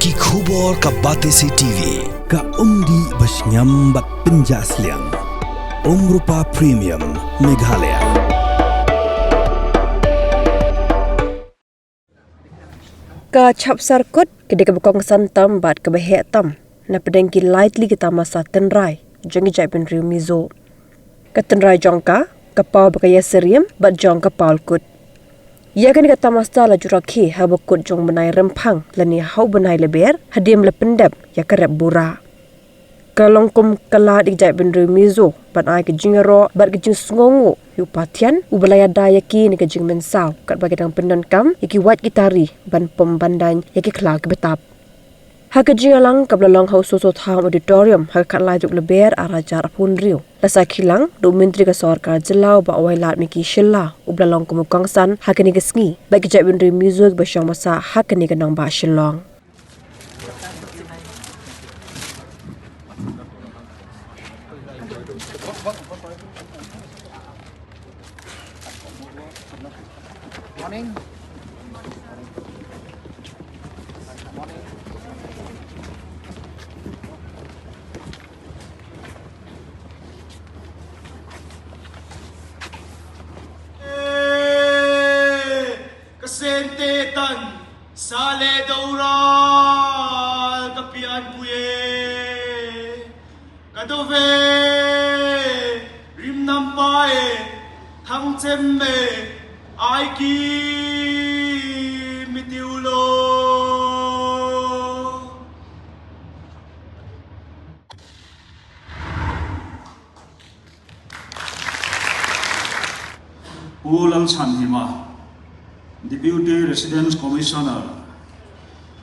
Ki khubor ka Batesi TV. Ka umdi basnyam bat penjasliang. Rupa Premium Meghalaya. Ka Chapchar kot kedai kebukong santam bat kebehek tam. Na pedengki lightly kita Tamasa tenrai. Jongi Jaidbynriew Mizo. Ka tenrai jongka, kapau bakaya seriam bat jong kapau kut. Ia kan kata Tamasa la Rakhe habakut jong benai rempang lani hau benai leber hadiam le pendap ya kerap bura. Kalongkum kala di Jaidbynriew Mizo bat ai ke jingero bat ke jing sngongu yu patian u balaya daya ki ni ke jing mensau kat bagadang pendan kam yaki wat kitari ban pom bandan yaki kla ke betap. Ha ke jingalang kablalong hau soso tham auditorium ha kat lajuk leber ara Jaidbynriew. Lasa kilang do menteri ke sarkar jelau ba awailat miki Shillong u blalong kumukangsan ha ke ni ke sngi ba ke Jaidbynriew Mizo basyang masa ha ke ni ke nang ba Shillong. Morning. Kasentetan sale daural kapian kuye kadove rim nampae hang chemme aiki mitiulo Ulang Chanhima, Deputy Residence Commissioner,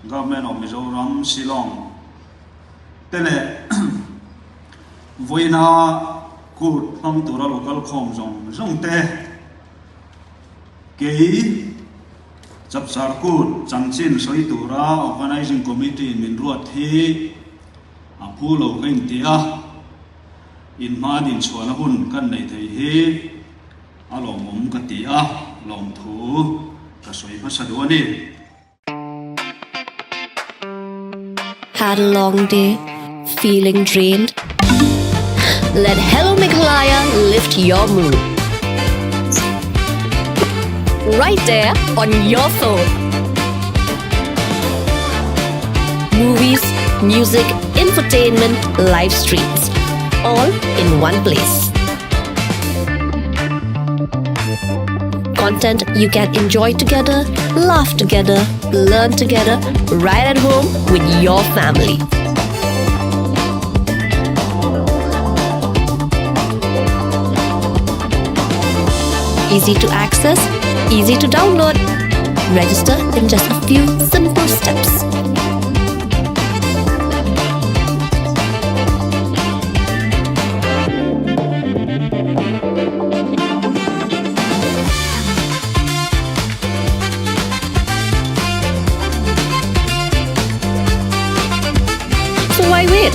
Government of Mizoram, Shillong. Tele Voina Kut Pamtura Local Comzong, Zongte Kei Chapchar Kut, Changchin Soitura, Organizing Committee in Minruat He, Apulo Kentia, in Madin Swanahun Kanate He. Along Katia, long to Kasoi Pasadoni. Had a long day, feeling drained? Let Hello Meghalaya lift your mood. Right there on your phone. Movies, music, infotainment, live streams, all in one place. Content you can enjoy together, laugh together, learn together, right at home with your family. Easy to access, easy to download. Register in just a few simple steps. So why wait?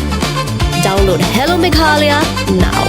Download Hello Meghalaya now.